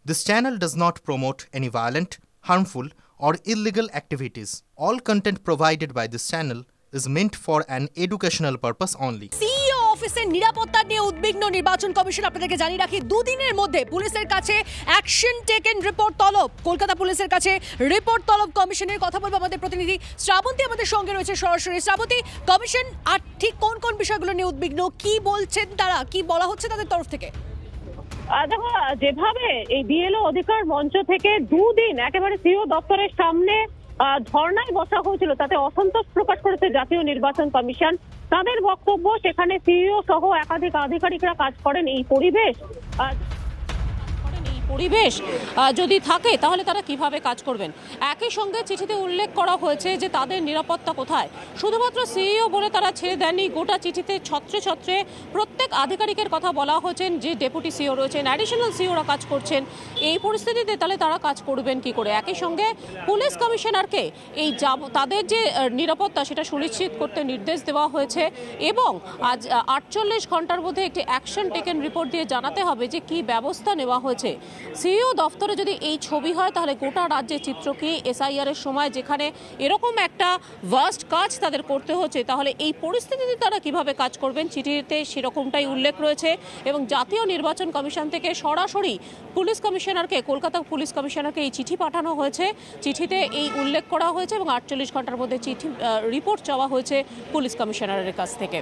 This channel does not promote any violent, harmful, or illegal activities. All content provided by this channel is meant for an educational purpose only. CEO অফিসের নিরাপত্তা নিয়ে উদ্বিগ্ন নির্বাচন commission. আপনাদেরকে জানিয়ে রাখি, দুদিনের মধ্যে পুলিশের কাছে অ্যাকশন টেকেন রিপোর্ট তলব। কলকাতা পুলিশের কাছে রিপোর্ট তলব কমিশনের। কথা বলবো আমাদের প্রতিনিধি শ্রাবন্তী আমাদের সঙ্গে রয়েছে সরাসরি। শ্রাবন্তী, কমিশন আর ঠিক কোন কোন বিষয়গুলো নিয়ে উদ্বিগ্ন, কি বলছেন তারা, কি বলা হচ্ছে তাদের তরফ থেকে? দেখো, যেভাবে এই বিএলও অধিকার মঞ্চ থেকে দুদিন একেবারে সিইও দপ্তরের সামনে ধর্নায় বসা হয়েছিল, তাতে অসন্তোষ প্রকাশ করেছে জাতীয় নির্বাচন কমিশন। তাদের বক্তব্য, সেখানে সিইও সহ একাধিক আধিকারিকরা কাজ করেন এই পরিবেশ যদি থাকে তাহলে তারা কিভাবে কাজ করবেন। একই সঙ্গে চিঠিতে উল্লেখ করা হয়েছে যে তাদের নিরাপত্তা কোথায়। শুধুমাত্র সিইও বলে তারা ছেড়ে দেননি, গোটা চিঠিতে ছত্রে ছত্রে প্রত্যেক আধিকারিকের কথা বলা হয়েছেন, যে ডেপুটি সিইও রয়েছেন, অ্যাডিশনাল সিইওরা কাজ করছেন। এই পরিস্থিতিতে তাহলে তারা কাজ করবেন কি করে? একই সঙ্গে পুলিশ কমিশনারকে এই তাদের যে নিরাপত্তা সেটা সুনিশ্চিত করতে নির্দেশ দেওয়া হয়েছে এবং আজ 48 ঘন্টার মধ্যে একটি অ্যাকশন টেকেন রিপোর্ট দিয়ে জানাতে হবে যে কি ব্যবস্থা নেওয়া হয়েছে। সিইও দফতরে যদি এই ছবি হয় তাহলে গোটা রাজ্যের চিত্র কি? এসআইআর এর সময় যেখানে এরকম একটা ভাস্ট কাজ তাদের করতে হচ্ছে, তাহলে এই পরিস্থিতিতে তারা কিভাবে কাজ করবেন? চিঠিতে সেরকমটাই উল্লেখ রয়েছে এবং জাতীয় নির্বাচন কমিশন থেকে সরাসরি পুলিশ কমিশনারকে, কলকাতা পুলিশ কমিশনারকে এই চিঠি পাঠানো হয়েছে। চিঠিতে এই উল্লেখ করা হয়েছে এবং 48 ঘন্টার মধ্যে চিঠি রিপোর্ট চাওয়া হয়েছে পুলিশ কমিশনারের কাছ থেকে।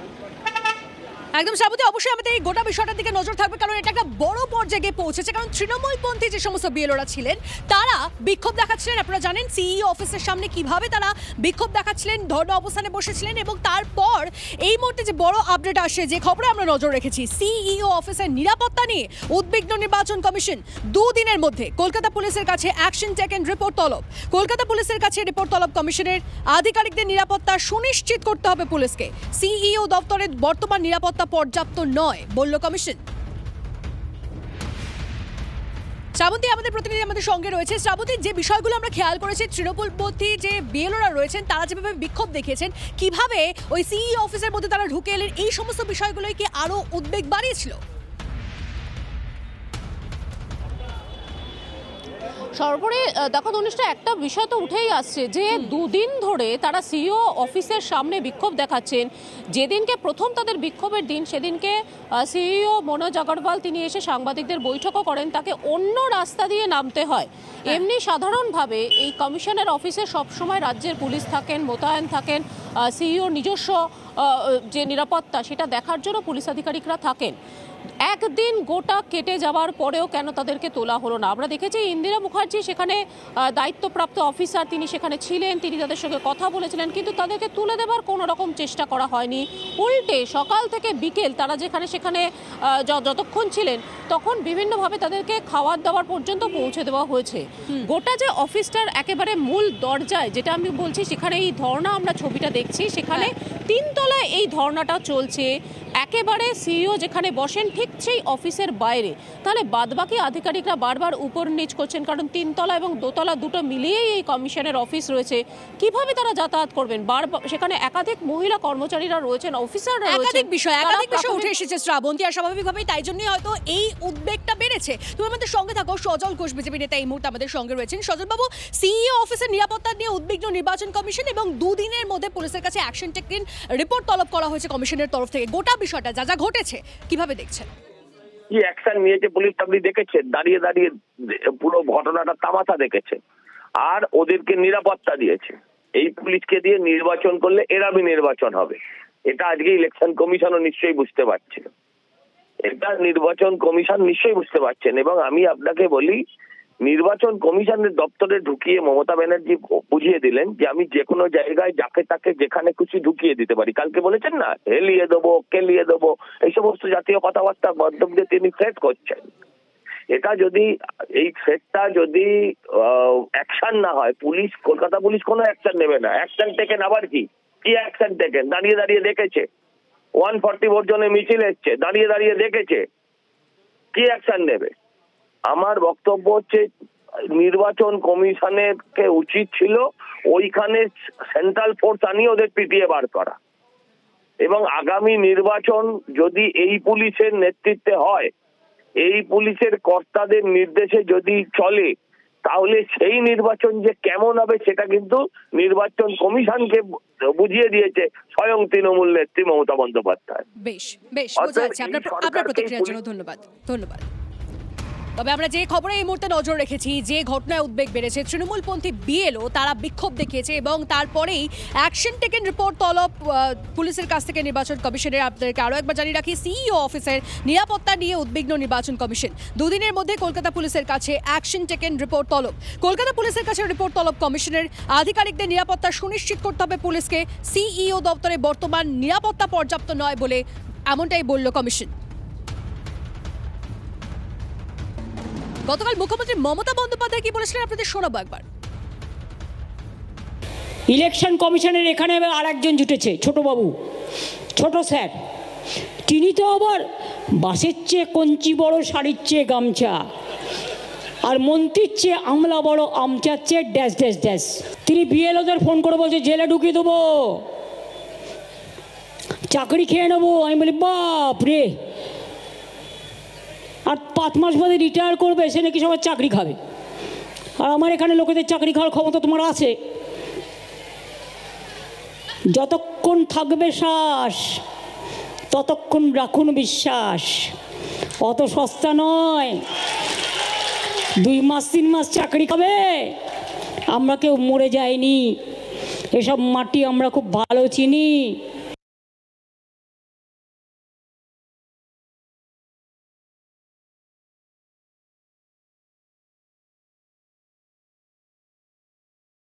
একদম শ্রাবন্তী, অবশ্যই আমাদের এই গোটা বিষয়টার দিকে নজর থাকবে, কারণ এটা একটা বড় পর্যায়ে গিয়ে পৌঁছেছে। কারণ তৃণমূলপন্থী যে সমস্ত বিএলওরা ছিলেন তারা বিক্ষোভ দেখাচ্ছিলেন। আপনারা জানেন সিইও অফিসের সামনে কিভাবে তারা বিক্ষোভ দেখাচ্ছিলেন, ধর্ণা অবস্থানে বসেছিলেন এবং তারপর এই মুহূর্তে যে বড় আপডেট আসে, যে খবরে আমরা নজর রেখেছি, সিইও অফিসের নিরাপত্তা নিয়ে উদ্বিগ্ন নির্বাচন কমিশন। দুদিনের মধ্যে কলকাতা পুলিশের কাছে অ্যাকশন টেকেন রিপোর্ট তলব। কলকাতা পুলিশের কাছে রিপোর্ট তলব কমিশনের। আধিকারিকদের নিরাপত্তা সুনিশ্চিত করতে হবে পুলিশকে। সিইও দপ্তরের বর্তমান নিরাপত্তা পর্যাপ্ত নয় বলল কমিশন। শ্রাবন্তী আমাদের প্রতিনিধি আমাদের সঙ্গে রয়েছে। শ্রাবন্তী, যে বিষয়গুলো আমরা খেয়াল করেছি, তৃণমূলপন্থী যে বিএলওরা রয়েছেন তারা যেভাবে বিক্ষোভ দেখিয়েছেন, কিভাবে ওই সিইও অফিসের মধ্যে তারা ঢুকে এলেন, এই সমস্ত বিষয়গুলোই কি আরো উদ্বেগ বাড়িয়েছিল? সর্বোপরি দেখো ধনিষ্ঠা, একটা বিষয় তো উঠেই আসছে যে দুদিন ধরে তারা সিইও অফিসের সামনে বিক্ষোভ দেখাচ্ছেন। যেদিনকে প্রথম তাদের বিক্ষোভের দিন, সেদিনকে সিইও মনোজ আগরওয়াল তিনি এসে সাংবাদিকদের বৈঠকও করেন, তাকে অন্য রাস্তা দিয়ে নামতে হয়। এমনি সাধারণভাবে এই কমিশনের অফিসে সবসময় রাজ্যের পুলিশ থাকেন, মোতায়েন থাকেন, সিইও নিজস্ব যে নিরাপত্তা সেটা দেখার জন্য পুলিশ আধিকারিকরা থাকেন। একদিন গোটা কেটে যাওয়ার পরেও কেন তাদেরকে তোলা হলো না? আমরা দেখেছি ইন্দিরা মুখার্জি সেখানে দায়িত্বপ্রাপ্ত অফিসার, তিনি সেখানে ছিলেন, তিনি তাদের সঙ্গে কথা বলেছিলেন, কিন্তু তাদেরকে তুলে দেবার কোনো রকম চেষ্টা করা হয়নি। উল্টে সকাল থেকে বিকেল তারা সেখানে যতক্ষণ ছিলেন তখন বিভিন্নভাবে তাদেরকে খাবার দাবার পর্যন্ত পৌঁছে দেওয়া হয়েছে। গোটা যে অফিসটার একেবারে মূল দরজায়, যেটা আমি বলছি, সেখানে এই ধর্ণা আমরা ছবিটা দেখছি, সেখানে 3 তলায় এই ধর্ণাটা চলছে। একেবারে সিইও যেখানে বসেন ঠিক সেই অফিসের বাইরে। তাহলে বাদবাকি আধিকারিকরা বারবার উপর নিচ করছেন, কারণ 3 তলা এবং 2 তলা দুটো মিলিয়েই এই কমিশনের অফিস রয়েছে। কিভাবে তারা যাতায়াত করবেন? সেখানে একাধিক মহিলা কর্মচারীরা রয়েছেন, অফিসাররা রয়েছেন। একাধিক বিষয় উঠে এসেছে শ্রাবন্তী, আর স্বাভাবিকভাবেই তাই জন্যই হয়তো এই উদ্বেগটা বেড়েছে। তুমি আমাদের সঙ্গে থাকো, সজল ঘোষ বিজেপি নেতা এই মুহূর্তে আমাদের সঙ্গে রয়েছেন। সজল বাবু, সিইও অফিসের নিরাপত্তা নিয়ে উদ্বিগ্ন নির্বাচন কমিশন এবং দুদিনের মধ্যে পুলিশের কাছে অ্যাকশন টেকেন রিপোর্ট তলব করা হয়েছে কমিশনের তরফ থেকে। গোটা বিষয়টা যা যা ঘটেছে কিভাবে দেখছেন? কি অ্যাকশন নিয়েছে পুলিশ আপনি দেখেছেন? দাঁড়িয়ে দাঁড়িয়ে পুরো ঘটনাটা তামাশা দেখেছে আর ওদেরকে নিরাপত্তা দিয়েছে। এই পুলিশকে দিয়ে নির্বাচন করলে এরাবি নির্বাচন হবে, এটা আজকে ইলেকশন কমিশনও নিশ্চয়ই বুঝতে পারছেন। এটা নির্বাচন কমিশন নিশ্চয়ই বুঝতে পারছেন। এবং আমি আপনাকে বলি, নির্বাচন কমিশনের দপ্তরে ঢুকিয়ে মমতা ব্যানার্জি বুঝিয়ে দিলেন যে আমি যে কোনো জায়গায় যাকে তাকে যেখানে খুশি ঢুকিয়ে দিতে পারি। কালকে বলেছেন না, হেলিয়ে দেবো, কেলিয়ে দেবো, এই সমস্ত জাতীয় কথাবার্তার মাধ্যম দিয়ে তিনি থ্রেট করছেন। এটা যদি, এই থ্রেটটা যদি অ্যাকশন না হয়, পুলিশ, কলকাতা পুলিশ কোনো অ্যাকশন নেবে না। অ্যাকশন টেকেন আবার কি অ্যাকশন টেকেন? দাঁড়িয়ে দাঁড়িয়ে দেখেছে 144 জনের মিছিল এসছে, দাঁড়িয়ে দাঁড়িয়ে দেখেছে, কি অ্যাকশন নেবে? আমার বক্তব্য হচ্ছে নির্বাচন কমিশনের কে উচিত ছিল ওইখানে সেন্ট্রাল ফোর্স আনিয়ে ওদের পিটিয়ে বার করা। এবং আগামী নির্বাচন যদি এই পুলিশের নেতৃত্বে হয় এই পুলিশের কর্তাদের নির্দেশে যদি চলে তাহলে সেই নির্বাচন যে কেমন হবে সেটা কিন্তু নির্বাচন কমিশনকে বুঝিয়ে দিয়েছে স্বয়ং তৃণমূল নেত্রী মমতা বন্দ্যোপাধ্যায়। বেশ বেশ বোঝা যাচ্ছে। আপনার প্রতিক্রিয়ার জন্য ধন্যবাদ। তবে আমরা যে খবরে এই মুহূর্তে নজর রেখেছি, যে ঘটনায় উদ্বেগ বেড়েছে, তৃণমূলপন্থী বিএলও তারা বিক্ষোভ দেখিয়েছে এবং তারপরেই অ্যাকশন টেকেন রিপোর্ট তলব পুলিশের কাছ থেকে নির্বাচন কমিশনের। আপনাদেরকে আরও একবার জানিয়ে রাখি, সিইও অফিসের নিরাপত্তা নিয়ে উদ্বিগ্ন নির্বাচন কমিশন। দুদিনের মধ্যে কলকাতা পুলিশের কাছে অ্যাকশন টেকেন রিপোর্ট তলব। কলকাতা পুলিশের কাছে রিপোর্ট তলব কমিশনের। আধিকারিকদের নিরাপত্তা সুনিশ্চিত করতে হবে পুলিশকে। সিইও দপ্তরে বর্তমান নিরাপত্তা পর্যাপ্ত নয় বলে এমনটাই বলল কমিশন। গতকাল মুখ্যমন্ত্রী মমতা বন্দ্যোপাধ্যায় কি বলেছিলেন আপনাদের শোনাবো একবার। ইলেকশন কমিশনের এখানে আর একজন জুটেছে, ছোটবাবু, ছোট স্যার। তিনি তো আবার বাসের চেয়ে কঞ্চি বড়, শাড়ির চেয়ে গামছা, আর মন্ত্রীর চেয়ে আমলা বড়, আমচার চেয়ে ড্যাশ ড্যাশ ড্যাশ। তিনি বিএলওদের ফোন করে বলছে জেলে ঢুকিয়ে দেবো, চাকরি খেয়ে নেবো। আমি বলি বাপ রে, আর 5 মাস বাদে রিটায়ার করবে, সে নাকি সবার চাকরি খাবে। আর আমার এখানে লোকেদের চাকরি খাওয়ার ক্ষমতা তোমার আছে। যতক্ষণ থাকবে শ্বাস ততক্ষণ রাখুন বিশ্বাস। অত সস্তা নয়, 2 মাস 3 মাস চাকরি খাবে। আমরা কেউ মরে যাইনি, এসব মাটি আমরা খুব ভালো চিনি।